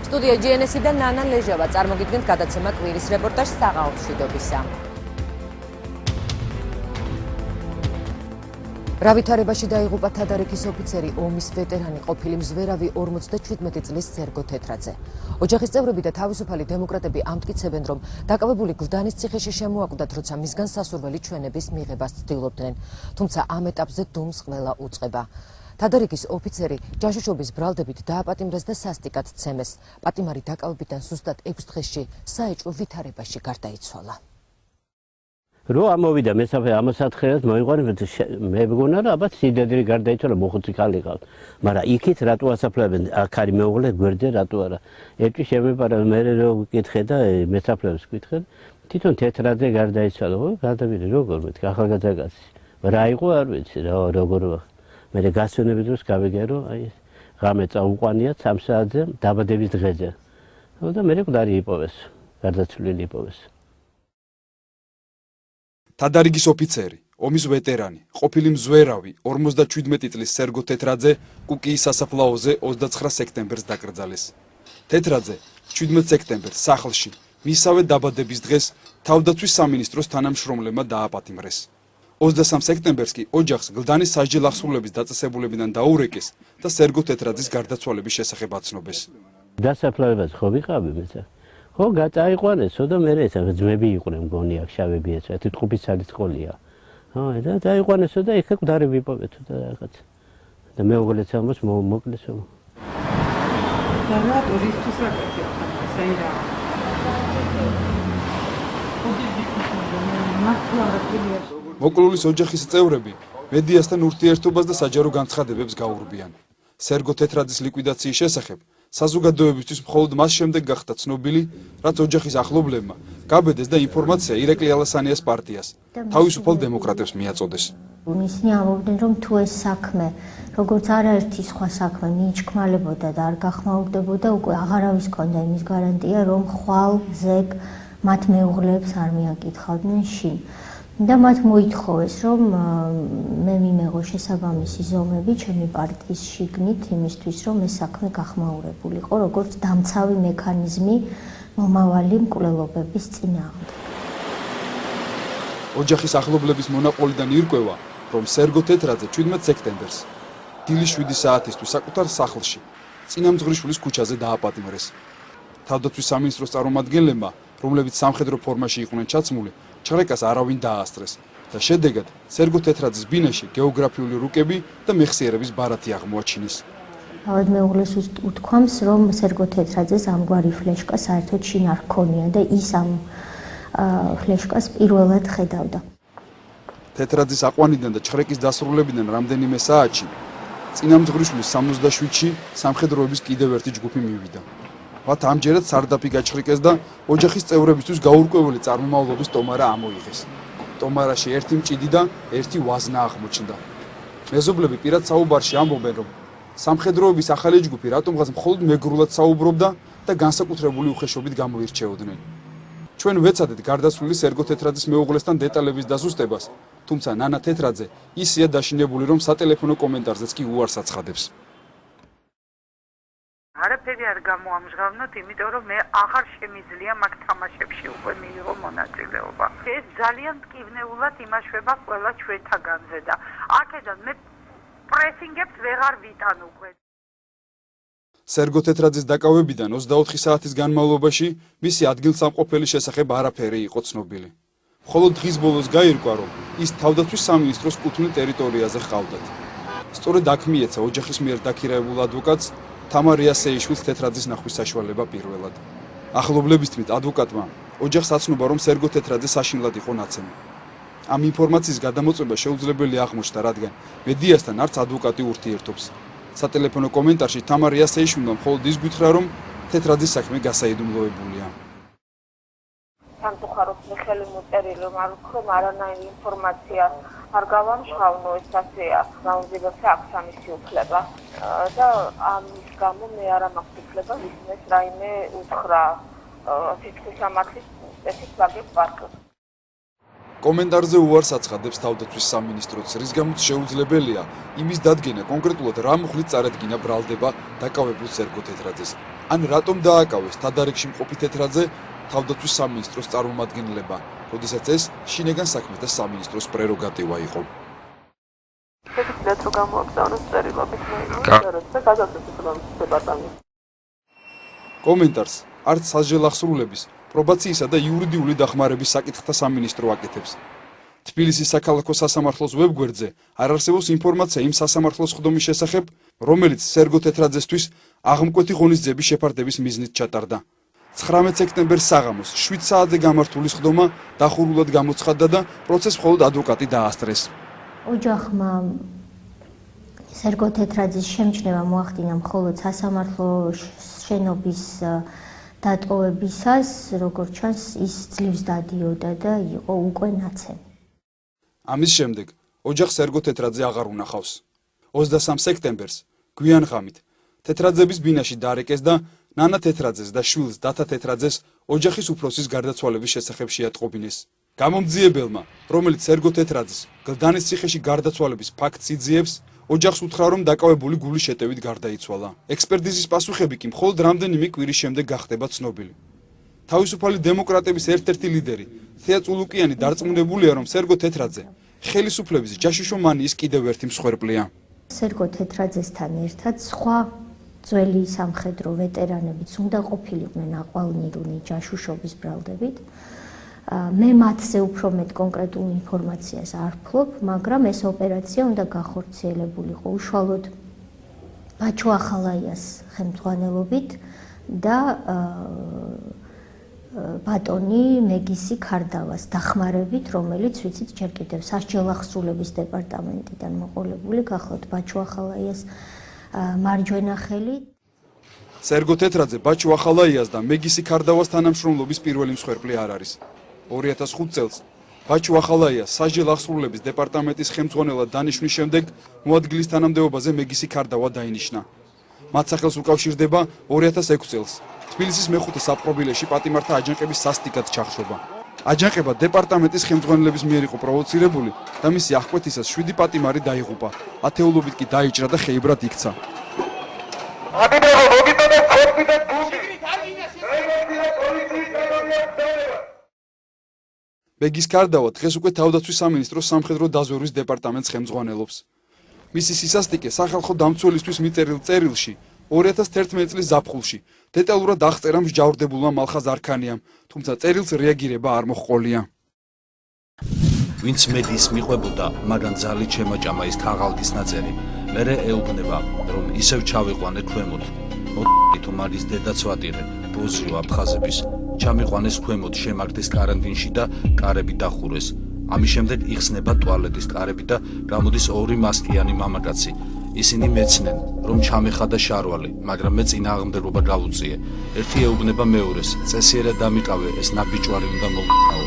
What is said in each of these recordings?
სტუდია GNS-დან ნანა ლეჟავა წარმოგიდგენთ გადაცემა კვირის რეპორტაჟს საღამო მშვიდობისა. რა ვითარებაში დაიღუპა თადარიქის ოფიცერი, ომის ვეტერანი, ყოფილი მზვერავი 57 წლის სერგო თეთრაძე. ოჯახის წევრები და თავისუფალი დემოკრატები ამტკიცებენ, რომ დაკავებული გლდანის ციხეში შემოაკვდათ, როცა მისგან სასურველი ჩვენების მიღებას ცდილობდნენ. თუმცა ამ ეტაპზე დუმს ყველა უწყება. თადარიქის ოფიცერი ჯაშუშობის ბრალდებით დააპატიმრეს და სასტიკად ცემეს. პატიმარი დაკავებიდან ზუსტად 6 დღეში საეჭვო ვითარებაში გარდაიცვალა. რო ამოვიდა მესაფე ამოსათხეებს მოიყვანე მე მგონა რომ აბა სიდედრი გარდაიცვალა მოხუცი ქალი ყავთ მაგრამ იქით რატო ასაფლებენ აქ არის მეუღლე გვერდზე რატო არა ერთი შემეპარა მე რო ვკითხე და მესაფლებს ვკითხე თვითონ თეთრაძე გარდაიცვალა ხო გადავიდე როგორ მეთქი ახალგაზრდა კაცი რა იყო არ ვიცი რა როგორ მე გასვენების დროს გავიგე რომ აი ღამე წაუყვანია 3 საათზე დაბადების დღეზე და მე მკვდარი იპოვეს გარდაცვლილი იპოვეს თადარიგის ოფიცერი, ომის ვეტერანი, ყოფილი მზვერავი 57 წლის სერგო თეთრაძე კუკიის სასაფლაოზე 29 სექტემბერს დაკრძალეს. თეთრაძე 17 სექტემბერს სახლში მისავე დაბადების დღეს თავდაცვის სამინისტროს თანამშრომლებმა დააპატიმრეს. 23 სექტემბერს კი ოჯახს გლდანის სასჯელ აღსრულების დაწესებულებიდან დაურეკეს და სერგო თეთრაძის გარდაცვალების შესახებ აცნობეს. დასაფლავებას ხო ვიყავი მეცა ხო გაწაიყვანესო და მე ეს ძმები იყვნენ მგონი აქ შავები ეცა ერთი ტყუპის სალისყოლია ხო და წაიყვანესო და იქ მკვდარი ვიპოვეთო და რაღაც და მეუღლეც ამას მოკლესო და ტურისტის რაკეთი საირა მოკლულის ოჯახის წევრები მედიასთან ურთიერთობას და საჯარო განცხადებებს გაურბიან. სერგო თეთრაძის ლიკვიდაციის შესახებ საზოგადოებისთვის მხოლოდ მას შემდეგ გახდა ცნობილი, რაც ოჯახის ახლობლებმა გაბედეს და ინფორმაცია ირაკლი ალასანიას პარტიას, თავისუფალ დემოკრატებს მიაწოდეს. ისინი ამბობდნენ, რომ თუ ეს საქმე, როგორც არაერთი სხვა საქმე მიიჩქმალებოდა და არ გახმაურდებოდა, უკვე აღარავის ჰქონდა იმის გარანტია, რომ ხვალ ზეგ მათ მეუღლეებს არ მიაკითხავდნენ შინ. და მათ მოითხოვეს, რომ მე მიმეღო შესაბამისი ზომები ჩემი პარტიის შიგნით იმისთვის, რომ ეს საქმე გახმაურებულიყო, როგორც დამცავი მექანიზმი მომავალი მკვლელობების წინააღმდეგ. ოჯახის ახლობლების მონაყოლიდან ირკვევა, რომ სერგო თეთრაძე 17 სექტემბერს დილის 7 საათისთვის საკუთარ სახლში წინამძღვრიშვილის ქუჩაზე დააპატიმრეს. თავდაცვის სამინისტროს წარმომადგენლებმა, რომლებიც სამხედრო ფორმაში იყვნენ ჩაცმული, ჩრეკას არავინ დაასწრეს და შედეგად სერგო თეთრაძის ბინაში გეოგრაფიული რუკები და მეხსიერების ბარათი აღმოაჩინეს. თავად მეუღლეს უთქვამს, რომ სერგო თეთრაძეს ამგვარი ფლეშკა საერთოდ შინ არ ჰქონია და ის ამ ფლეშკას პირველად ხედავდა. თეთრაძის აყვანიდან და ჩრეკის დასრულებიდან რამდენიმე საათში წინამძღვრიშვილის 67-ში სამხედროების კიდევ ერთი ჯგუფი მივიდა. მათ ამჯერად სარდაფი გაჩხრიკეს და ოჯახის წევრებისთვის გაურკვეველი წარმომავლობის ტომარა ამოიღეს. ტომარაში ერთი მჭიდი და ერთი ვაზნა აღმოჩნდა. მეზობლები პირად საუბარში ამბობენ, რომ სამხედროების ახალი ჯგუფი რატომღაც მხოლოდ მეგრულად საუბრობდა და განსაკუთრებული უხეშობით გამოირჩეოდნენ. ჩვენ ვეცადეთ გარდაცვლილი სერგო თეთრაძის მეუღლესთან დეტალების დაზუსტებას, თუმცა ნანა თეთრაძე ისეა დაშინებული, რომ სატელეფონო კომენტარზეც კი უარს აცხადებს. არაფერი არ გამოამჟღავნოთ, იმიტომ რომ მე აღარ შემიძლია მაგ თამაშებში უკვე მიიღო მონაწილეობა. ეს ძალიან მტკივნეულად იმაშვება ყველა ჩვენთაგანზე და აქედან მე პრესინგებს ვეღარ ვიტან უკვე. სერგო თეთრაძის დაკავებიდან 24 საათის განმავლობაში მისი ადგილსამყოფელის შესახებ არაფერი იყო ცნობილი. მხოლოდ დღის ბოლოს გაირკვა, რომ ის თავდაცვის სამინისტროს კუთვნილ ტერიტორიაზე ჰყავდათ. სწორედ აქ მიეცა ოჯახის მიერ დაქირავებულ ადვოკატს თამარ იასეიშვილს თეთრაძის ნახვის საშუალება პირველად. ახლობლების თქმით, ადვოკატმა ოჯახს აცნობა, რომ სერგო თეთრაძე საშინლად იყო ნაცემი. ამ ინფორმაციის გადამოწმება შეუძლებელი აღმოჩნდა, რადგან მედიასთან არც ადვოკატი ურთიერთობს. სატელეფონო კომენტარში თამარ იასეიშვილმა მხოლოდ ის გითხრა, რომ თეთრაძის საქმე გასაიდუმლოებულია. სამწუხაროდ მე ხელი მოწერილი, რომ არ ვქრო არანაირი ინფორმაცია არ გავამჟღავნო, ეს ასეა, გაუძებელს აქვს ამისი უფლება და ამის გამო მე არ მაქვს უფლება ვისმეს რაიმე უთხრა თითქმის ამათის წესით ვაგებ პარკს. კომენტარზე უარს აცხადებს თავდაცვის სამინისტროც, რის გამოც შეუძლებელია იმის დადგენა კონკრეტულად რა მუხლით წარედგინა ბრალდება დაკავებულ სერგო თეთრაძეს. ან რატომ დააკავეს თადარიგში მყოფი თეთრაძე თავდაცვის სამინისტროს წარმომადგენლება, როდესაც ეს შინაგან საქმეთა სამინისტროს პრეროგატივა იყო. შეგიძლიათ რომ გამოაგზავნოთ წერილობით მეილით და გადავწყვეტთ ეკონომიკის დეპარტამენტს. კომენტარს არც სასჯელახსრულების, პრობაციისა და იურიდიული დახმარების საკითხთა სამინისტრო აკეთებს. თბილისის საქალაქო სასამართლოს ვებგვერდზე არ არსებობს ინფორმაცია იმ სასამართლოს ხდომის შესახებ, რომელიც სერგო თეთრაძესთვის აღმკვეთი ღონისძიების შეფარდების მიზნით ჩატარდა. 19 სექტემბერს საღამოს 7 საათზე გამართული სხდომა დახურულად გამოცხადდა და პროცესს მხოლოდ ადვოკატი დაასწრეს. ოჯახმა სერგო თეთრაძის შემჩნევა მოახდინა მხოლოდ სასამართლოს შენობის დატოვებისას, როგორც ჩანს, ის ძლივს დადიოდა და იყო უკვე ნაცემი. ამის შემდეგ ოჯახს სერგო თეთრაძე აღარ უნახავს. 23 სექტემბერს გვიან ღამით თეთრაძების ბინაში დარეკეს და ნანა თეთრაძეს და შვილს დათა თეთრაძეს ოჯახის უფროსის გარდაცვალების შესახებ შეატყობინეს. გამომძიებელმა, რომელიც სერგო თეთრაძის გლდანის ციხეში გარდაცვალების ფაქტს იძიებს, ოჯახს უთხრა, რომ დაკავებული გულის შეტევით გარდაიცვალა. ექსპერტიზის პასუხები კი მხოლოდ რამდენიმე კვირის შემდეგ გახდება ცნობილი. თავისუფალი დემოკრატების ერთ-ერთი ლიდერი თეა წულუკიანი დარწმუნებულია, რომ სერგო თეთრაძე ხელისუფლების ჯაშუშო მანიის კიდევ ერთი მსხვერპლია. სერგო თეთრაძესთან ერთად სხვა ძველი სამხედრო ვეტერანებიც უნდა ყოფილიყვნენ აყვავნირუნი ჯაშუშობის ბრალდებით. მე მათზე უფრო მეტ კონკრეტულ ინფორმაციას არ ვფლობ, მაგრამ ეს ოპერაცია უნდა გახორციელებულიყო უშუალოდ ბაჩო ახალაიას ხელმძღვანელობით და ბატონი მეგისი ქარდავას დახმარებით, რომელიც ვიცით ჯერ კიდევ სასჯელახსრულების დეპარტამენტიდან მოყოლებული გახლავთ ბაჩო ახალაიას მარჯვენა ხელი. სერგო თეთრაძე ბაჩო ახალაიას და მეგისი ქარდავას თანამშრომლობის პირველი მსხვერპლი არ არის. 2005 წელს ბაჩო ახალაიას სასჯელახსრულების დეპარტამენტის ხელმძღვანელად დანიშვნის შემდეგ მოადგილის თანამდებობაზე მეგისი ქარდავა დაინიშნა. მათ სახელს უკავშირდება 2006 წელს თბილისის მეხუთე საპყრობილეში პატიმართა აჯანყების სასტიკად ჩახშობა. აჯანყება დეპარტამენტის ხელმძღვანელების მიერ იყო პროვოცირებული და მისი აღკვეთისას 7 პატიმარი დაიღუპა. ათეულობით კი დაიჭრა და ხეიბრად იქცა. მეგის ქარდავა დღეს უკვე თავდაცვის სამინისტროს სამხედრო დაზვერვის დეპარტამენტს ხელმძღვანელობს. მისი სისასტიკე სახალხო დამცველისთვის მიწერილ წერილში 2011 წლის ზაფხულში დეტალურად აღწერა მსჯავრდებულმა მალხაზ არქანიამ, თუმცა წერილს რეაგირება არ მოჰყოლია. ვინც მედიის მიყვებოდა, მაგან ძალით შემოჭამა ის ქაღალდის ნაწერი. მერე ეუბნება, რომ ისევ ჩავიყვანე ქვემოთ. თუ მაგის დედაცვადირე, ბოზიო აფხაზების, ჩამიყვანეს ქვემოთ შემაგდეს კარანტინში და კარები დახურეს. ამის შემდეგ იხსნება ტუალეტის კარები და გამოდის ორი მასკიანი მამაკაცი. ისინი მეცნენ, რომ ჩამეხადა შარვალი, მაგრამ მე წინააღმდეგობა გავუწიე. ერთი ეუბნება მეორეს, წესიერად დამიყავე, ეს ნაბიჯვარი უნდა მოვყნაო.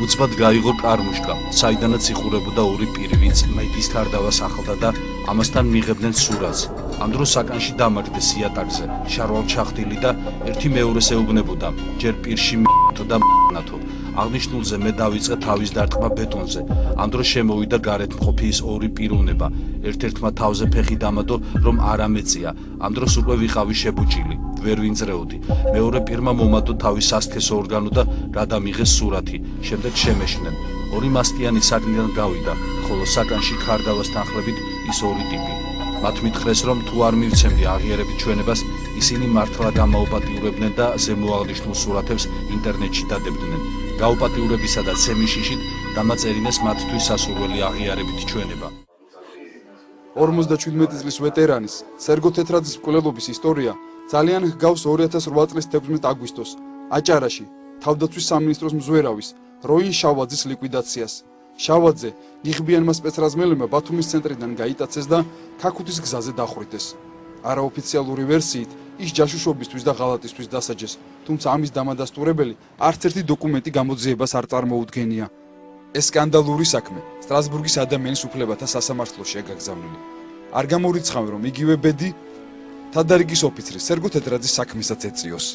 უცბად გაიღო კარმუშკა, საიდანაც იხურებოდა ორი პირი, ვინც მედიის ქარდავას ახლდა და ამასთან მიღებდნენ სურათს. ამ დროს საკანში დამაგდეს იატაკზე, შარვალ ჩახდილი და ერთი მეორეს ეუბნებოდა, ჯერ პირში მითო და ნათო. აღნიშნულზე მე დავიწყე თავის დარტყმა ბეტონზე. ამ დროს შემოვიდა გარეთ მყოფი ის ორი პიროვნება. ერთ-ერთმა თავზე ფეხი დამადო, რომ არ ამეწია. ამ დროს უკვე ვიყავი შებუჭილი, ვერ ვინძრეოდი. მეორე პირმა მომადო თავის სასქესო ორგანო და გადამიღეს სურათი. შემდეგ შემეშნენ. ორი მასკიანი საგნიდან გავიდა, ხოლო საკანში ქარდავას თანხლებით ის ორი ტიპი. მათ მითხრეს, რომ თუ არ მივცემდი აღიარებით ჩვენებას, ისინი მართლა გამაუპატიურებდნენ და ზემოაღნიშნულ სურათებს ინტერნეტში დადებდნენ. გაუპატიურებისა და ცემის შიშით დამაწერინეს მათთვის სასურველი აღიარებით ჩვენება. 57 წლის ვეტერანის სერგო თეთრაძის მკვლელობის ისტორია ძალიან ჰგავს 2008 წლის 16 აგვისტოს აჭარაში თავდაცვის სამინისტროს მზვერავის როინ შავაძის ლიკვიდაციას. შავაძე ნიღბიანმა სპეცრაზმელებმა ბათუმის ცენტრიდან გაიტაცეს და ქაქუთის გზაზე დახვრიტეს. არაოფიციალური ვერსიით ის ჯაშუშობისთვის და ღალატისთვის დასაჯეს, თუმცა ამის დამადასტურებელი არც ერთი დოკუმენტი გამოძიებას არ წარმოუდგენია. ეს სკანდალური საქმე სტრასბურგის ადამიანის უფლებათა სასამართლოშია გაგზავნილი. არ გამორიცხავენ, რომ იგივე ბედი თადარიგის ოფიცრის სერგო თეთრაძის საქმესაც ეწიოს.